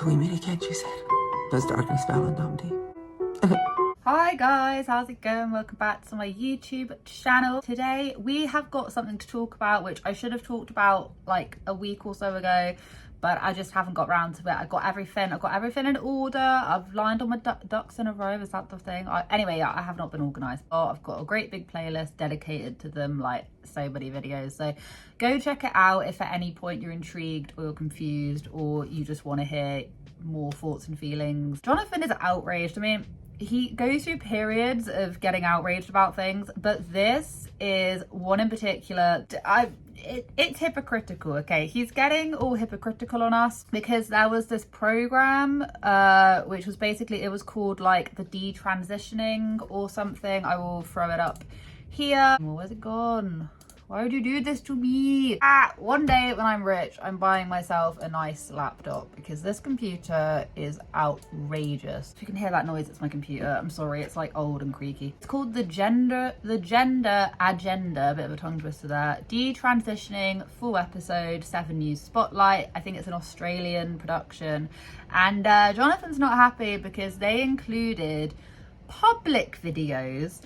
till we meet again, she said. Does darkness fell on Dundee? Hi guys, how's it going? Welcome back to my YouTube channel. Today we have got something to talk about, which I should have talked about like a week or so ago, but I just haven't got round to it. I've got everything in order. I've lined all my ducks in a row. Is that the thing? Anyway, I have not been organised. Oh, I've got a great big playlist dedicated to them, like so many videos. So go check it out if at any point you're intrigued or you're confused or you just want to hear more thoughts and feelings. Jonathan is outraged. I mean, he goes through periods of getting outraged about things, but this is one in particular. It's hypocritical. Okay, he's getting all hypocritical on us because there was this program which was basically, it was called like the detransitioning or something. I will throw it up here. Where's it gone? Why would you do this to me? One day when I'm rich, I'm buying myself a nice laptop because this computer is outrageous. If you can hear that noise, it's my computer. I'm sorry, it's like old and creaky. It's called the Gender Agenda, a bit of a tongue twister there. Detransitioning, full episode, 7 News Spotlight. I think it's an Australian production. And Jonathan's not happy because they included public videos,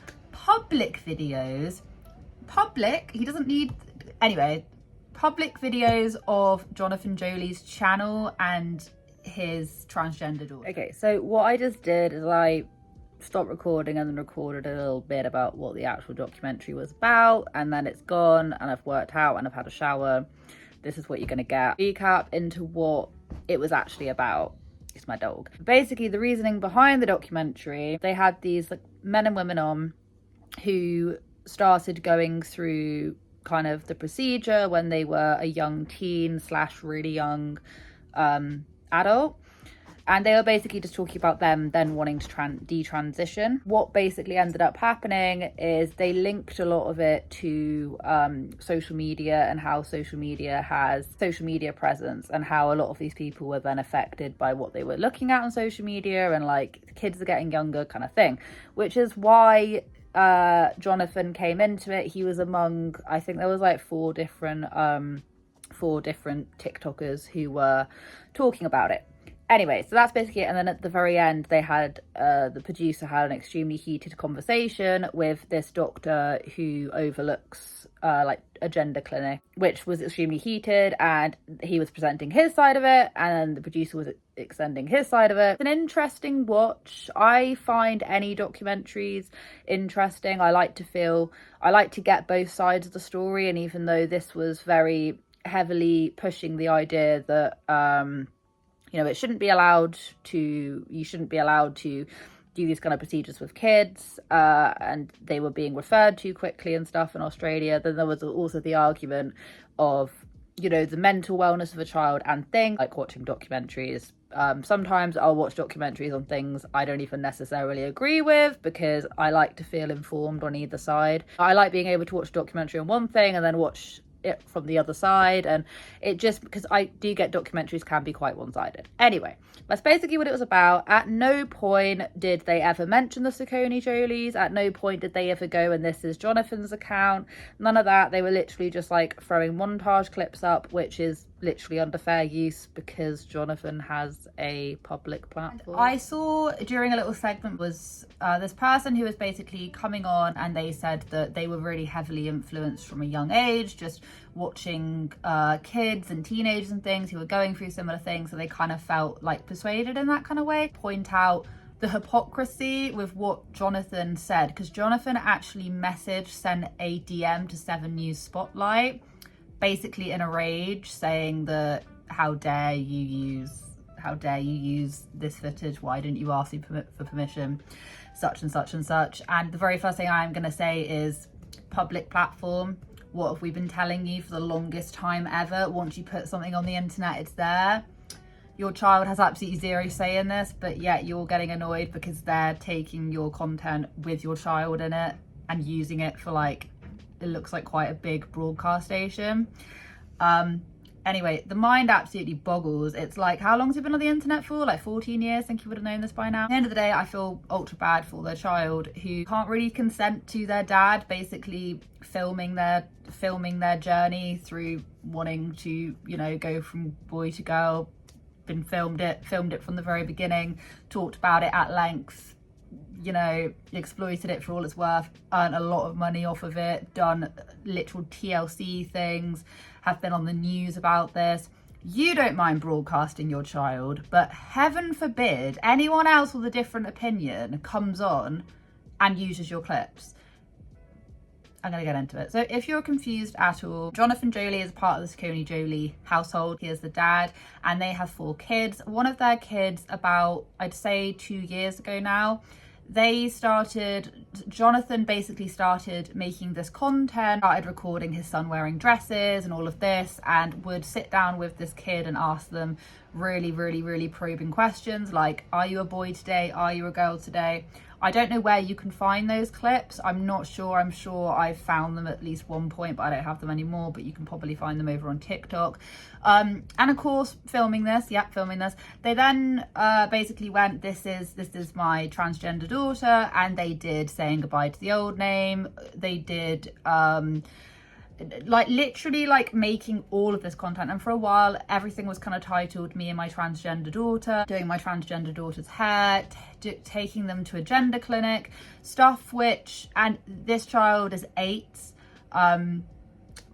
he doesn't need, anyway, public videos of Jonathan Joly's channel and his transgender daughter. Okay, so what I just did is I stopped recording and then recorded a little bit about what the actual documentary was about, and then it's gone and I've worked out and I've had a shower. This is what you're gonna get. Recap into what it was actually about. It's my dog. Basically, the reasoning behind the documentary, they had these like men and women on who started going through kind of the procedure when they were a young teen / really young adult, and they were basically just talking about them then wanting to detransition. What basically ended up happening is they linked a lot of it to social media and how social media has social media presence and how a lot of these people were then affected by what they were looking at on social media, and like the kids are getting younger kind of thing, which is why Jonathan came into it. He was among, I think there was like four different TikTokers who were talking about it. Anyway, so that's basically it. And then at the very end, they had the producer had an extremely heated conversation with this doctor who overlooks like a gender clinic, which was extremely heated, and he was presenting his side of it and the producer was extending his side of it. It's an interesting watch. I find any documentaries interesting. I like to get both sides of the story, and even though this was very heavily pushing the idea that you know, you shouldn't be allowed to do these kind of procedures with kids, and they were being referred to quickly and stuff in Australia. Then there was also the argument of, you know, the mental wellness of a child and things like watching documentaries. Sometimes I'll watch documentaries on things I don't even necessarily agree with because I like to feel informed on either side. I like being able to watch a documentary on one thing and then watch it from the other side, and it just, because I do get documentaries can be quite one-sided. Anyway, that's basically what it was about. At no point did they ever mention the SACCONEJOLYs. At no point did they ever go and this is Jonathan's account. None of that. They were literally just like throwing montage clips up, which is literally under fair use because Jonathan has a public platform. I saw during a little segment was this person who was basically coming on, and they said that they were really heavily influenced from a young age, just watching kids and teenagers and things who were going through similar things, so they kind of felt like persuaded in that kind of way. Point out the hypocrisy with what Jonathan said, because Jonathan actually sent a DM to 7 News Spotlight, basically in a rage, saying that how dare you use this footage, why didn't you ask me for permission, such and such and such. And the very first thing I'm going to say is public platform. What have we been telling you for the longest time ever? Once you put something on the internet, it's there. Your child has absolutely zero say in this, but yet you're getting annoyed because they're taking your content with your child in it and using it for like, it looks like quite a big broadcast station. Anyway, the mind absolutely boggles. It's like, how long has it been on the internet for? Like 14 years? I think you would have known this by now. At the end of the day, I feel ultra bad for their child who can't really consent to their dad basically filming their journey through wanting to, you know, go from boy to girl, been filmed it from the very beginning, talked about it at length, you know, exploited it for all it's worth, earned a lot of money off of it, done literal TLC things, have been on the news about this. You don't mind broadcasting your child, but heaven forbid anyone else with a different opinion comes on and uses your clips. I'm going to get into it. So if you're confused at all, Jonathan Joly is part of the SACCONEJOLY household. He is the dad and they have 4 kids. One of their kids, about, I'd say 2 years ago now, Jonathan basically started making this content, started recording his son wearing dresses and all of this, and would sit down with this kid and ask them really, really, really probing questions like, are you a boy today? Are you a girl today? I don't know where you can find those clips. I'm not sure. I'm sure I've found them at least one point, but I don't have them anymore, but you can probably find them over on TikTok. And of course, filming this, they then basically went, this is my transgender daughter, and they did saying goodbye to the old name. They did like literally like making all of this content, and for a while everything was kind of titled me and my transgender daughter, doing my transgender daughter's hair, taking them to a gender clinic, stuff which, and this child is 8,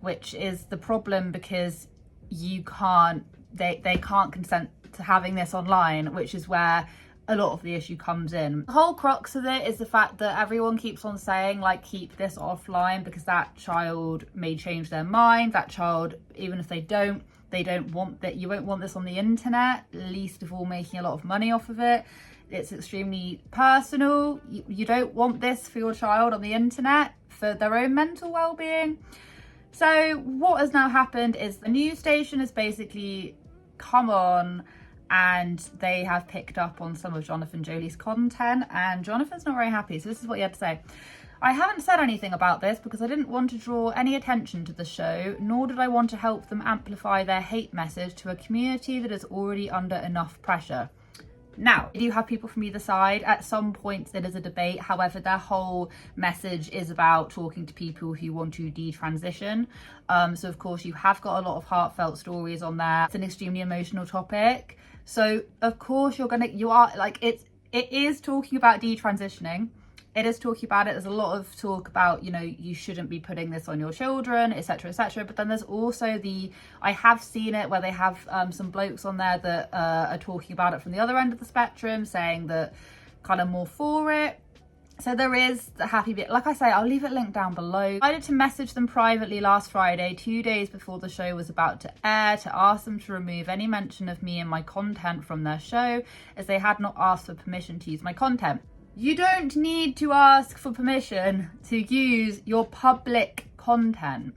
which is the problem because you can't, they can't consent to having this online, which is where a lot of the issue comes in. The whole crux of it is the fact that everyone keeps on saying like, keep this offline because that child may change their mind. That child, even if they don't want that, you won't want this on the internet, least of all making a lot of money off of it. It's extremely personal. You don't want this for your child on the internet for their own mental well-being. So what has now happened is the news station has basically come on and they have picked up on some of Jonathan Joly's content, and Jonathan's not very happy. So this is what he had to say. I haven't said anything about this because I didn't want to draw any attention to the show, nor did I want to help them amplify their hate message to a community that is already under enough pressure. Now, you have people from either side. At some points it is a debate. However, their whole message is about talking to people who want to detransition. So of course you have got a lot of heartfelt stories on there. It's an extremely emotional topic. So of course it is talking about detransitioning. It is talking about it. There's a lot of talk about, you know, you shouldn't be putting this on your children, etc., etc. But then there's also I have seen it where they have some blokes on there that are talking about it from the other end of the spectrum, saying that kind of more for it. So there is the happy bit. Like I say, I'll leave it linked down below. I decided to message them privately last Friday, 2 days before the show was about to air, to ask them to remove any mention of me and my content from their show, as they had not asked for permission to use my content. You don't need to ask for permission to use your public content.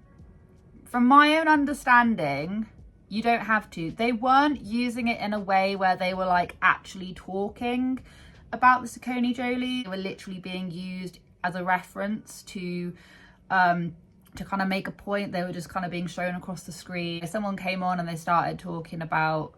From my own understanding, you don't have to. They weren't using it in a way where they were like actually talking about the SACCONEJOLY. They were literally being used as a reference to kind of make a point. They were just kind of being shown across the screen. Someone came on and they started talking about,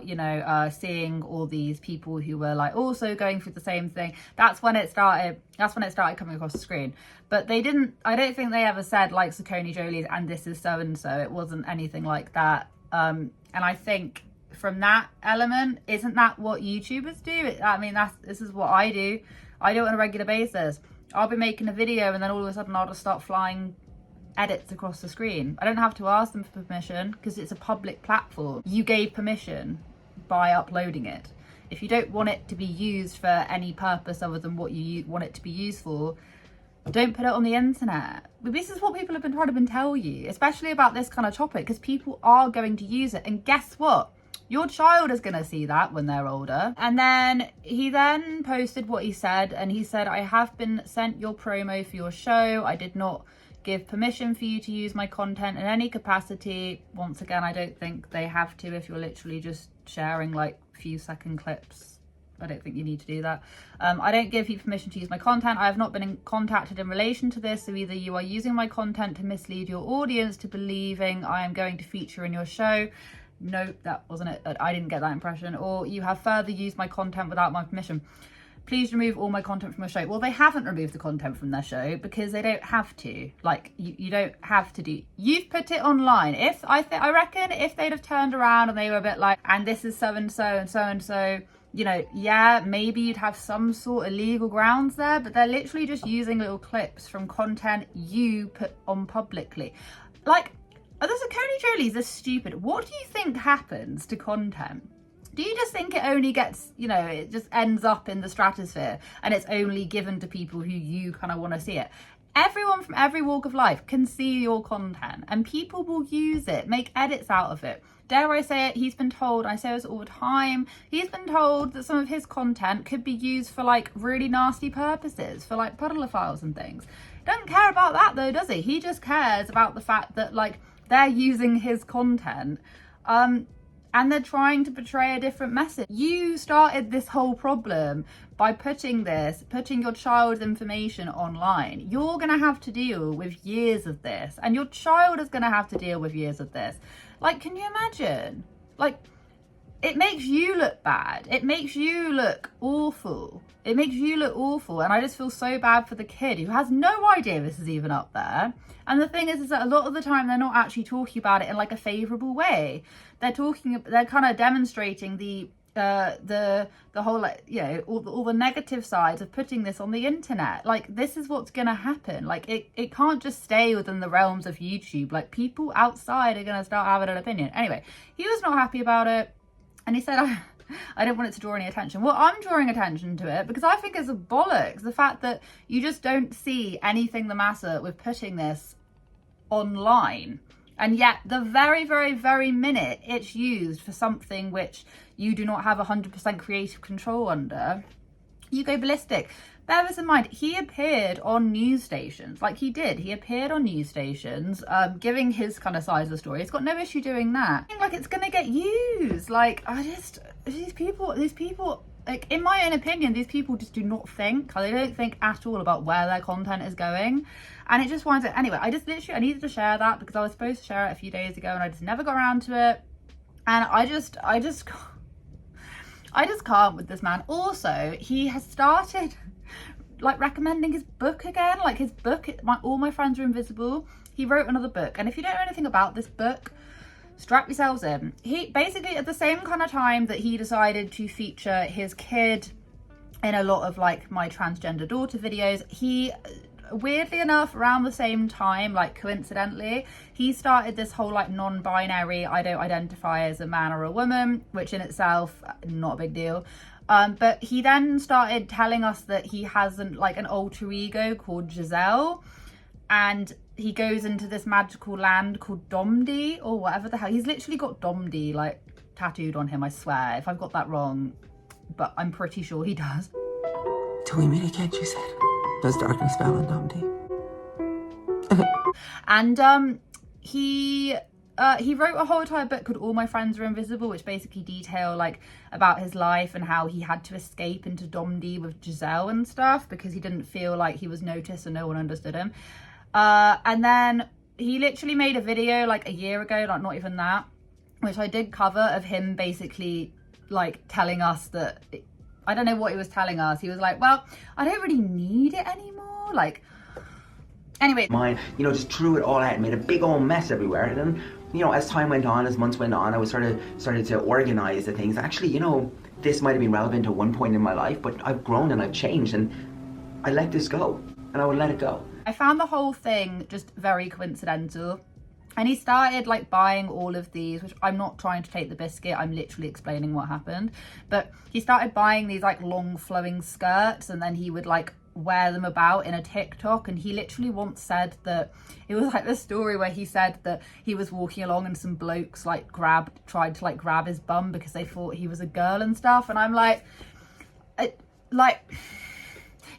you know, seeing all these people who were like also going through the same thing. That's when it started coming across the screen. But I don't think they ever said like SACCONEJOLYs and this is so and so. It wasn't anything like that. And I think from that element, isn't that what YouTubers do? I mean, this is what I do. I do it on a regular basis. I'll be making a video and then all of a sudden I'll just start flying edits across the screen. I don't have to ask them for permission because it's a public platform. You gave permission by uploading it. If you don't want it to be used for any purpose other than what you want it to be used for, don't put it on the internet. This is what people have been trying to tell you, especially about this kind of topic, because people are going to use it. And guess what? Your child is going to see that when they're older. And then he then posted what he said. And he said, I have been sent your promo for your show. I did not give permission for you to use my content in any capacity. Once again, I don't think they have to if you're literally just sharing like few second clips. I don't think you need to do that. I don't give you permission to use my content. I have not been contacted in relation to this. So either you are using my content to mislead your audience to believing I am going to feature in your show. No, that wasn't it. I didn't get that impression. Or you have further used my content without my permission. please remove all my content from your show. Well, they haven't removed the content from their show because they don't have to. Like, you don't have to do. You've put it online. If I reckon if they'd have turned around and they were a bit like, and this is so and so and so and so, you know, yeah, maybe you'd have some sort of legal grounds there, but they're literally just using little clips from content you put on publicly. Like, the SACCONEJOLYs are stupid. What do you think happens to content? Do you just think it only gets, you know, it just ends up in the stratosphere and it's only given to people who you kind of want to see it? Everyone from every walk of life can see your content and people will use it, make edits out of it. Dare I say it, he's been told, I say this all the time, he's been told that some of his content could be used for like really nasty purposes, for like pedophiles and things. Doesn't care about that though, does he? He just cares about the fact that like they're using his content and they're trying to portray a different message. You started this whole problem by putting your child's information online. You're gonna have to deal with years of this, and your child is gonna have to deal with years of this. Like, can you imagine? Like, it makes you look bad. It makes you look awful. It makes you look awful. And I just feel so bad for the kid who has no idea this is even up there. And the thing is that a lot of the time they're not actually talking about it in like a favourable way. They're kind of demonstrating the whole, like, you know, all the negative sides of putting this on the internet. Like, this is what's gonna happen. Like, it can't just stay within the realms of YouTube. Like, people outside are gonna start having an opinion. Anyway, he was not happy about it. And he said, I don't want it to draw any attention. Well, I'm drawing attention to it because I think it's a bollocks. The fact that you just don't see anything the matter with putting this online. And yet the very, very, very minute it's used for something which you do not have 100% creative control under, you go ballistic. Bear this in mind, he appeared on news stations, like he did. He appeared on news stations, giving his kind of side of the story. He's got no issue doing that. Like, it's gonna get used. Like, these people, like, in my own opinion, these people just do not think. They don't think at all about where their content is going. And it just winds up, anyway, I needed to share that because I was supposed to share it a few days ago and I just never got around to it. And I just can't with this man. Also, he has started like recommending his book again. Like, his book, All My Friends Are Invisible. He wrote another book. And if you don't know anything about this book, strap yourselves in. He basically, at the same kind of time that he decided to feature his kid in a lot of like my transgender daughter videos, he, weirdly enough, around the same time, like coincidentally, he started this whole like non-binary, I don't identify as a man or a woman, which in itself, not a big deal. But he then started telling us that he has like an alter ego called Giselle, and he goes into this magical land called Domdi or whatever the hell. He's literally got Domdi like tattooed on him, I swear, if I've got that wrong, but I'm pretty sure he does. Till we meet again, she said. Does darkness spell on Domdi? And he wrote a whole entire book called All My Friends Are Invisible, which basically detail like about his life and how he had to escape into Domdi with Giselle and stuff because he didn't feel like he was noticed and no one understood him. And then he literally made a video like a year ago, like not even that, which I did cover, of him basically like telling us that, I don't know what he was telling us. He was like, well, I don't really need it anymore. Like, anyway. Mine, you know, just threw it all out and made a big old mess everywhere. And then, you know, as time went on, as months went on, I was started to organize the things. Actually, you know, this might have been relevant at one point in my life, but I've grown and I've changed and I let this go and I would let it go. I found the whole thing just very coincidental. And he started like buying all of these, which I'm not trying to take the biscuit, I'm literally explaining what happened. But he started buying these like long flowing skirts and then he would like wear them about in a TikTok. And he literally once said that, it was like this story where he said that he was walking along and some blokes like tried to grab his bum because they thought he was a girl and stuff. And I'm like,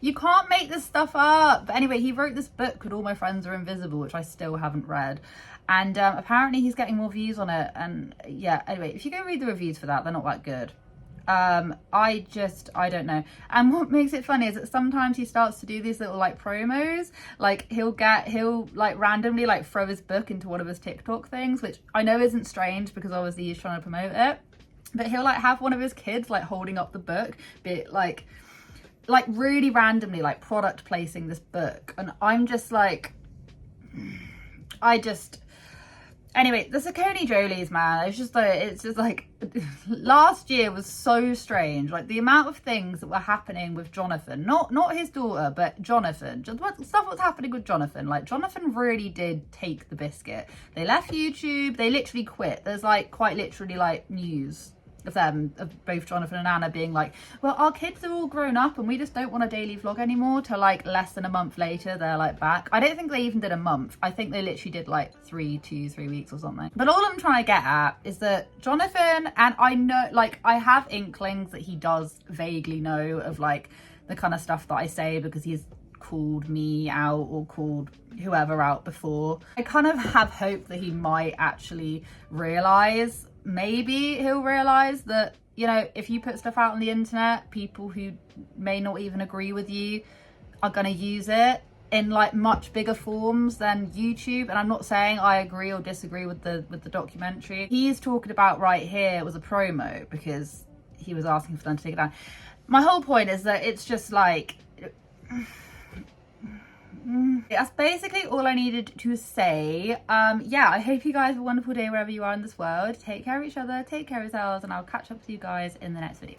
you can't make this stuff up. But anyway, he wrote this book called All My Friends Are Invisible, which I still haven't read. And apparently he's getting more views on it. And yeah, anyway, if you go read the reviews for that, they're not that good. I don't know. And what makes it funny is that sometimes he starts to do these little like promos. Like he'll like randomly like throw his book into one of his TikTok things, which I know isn't strange because obviously he's trying to promote it. But he'll like have one of his kids like holding up the book, be like like really randomly like product placing this book, and I'm just like, anyway, the SACCONEJOLYs, man, it's just like last year was so strange. Like the amount of things that were happening with Jonathan, not his daughter, but Jonathan, just stuff was happening with Jonathan. Like Jonathan really did take the biscuit. They left YouTube, they literally quit. There's like quite literally like news of them, of both Jonathan and Anna being like, well, our kids are all grown up and we just don't want a daily vlog anymore, to like less than a month later they're like back. I don't think they even did a month. I think they literally did like 3 weeks or something. But all I'm trying to get at is that Jonathan, and I know, like I have inklings that he does vaguely know of like the kind of stuff that I say, because he's called me out or called whoever out before. I kind of have hope that he might actually realise, maybe he'll realise that, you know, if you put stuff out on the internet, people who may not even agree with you are going to use it in like much bigger forms than YouTube. And I'm not saying I agree or disagree with the documentary he's talking about right here was a promo, because he was asking for them to take it down. My whole point is that it's just like, that's basically all I needed to say. Yeah, I hope you guys have a wonderful day wherever you are in this world. Take care of each other, take care of yourselves, and I'll catch up with you guys in the next video.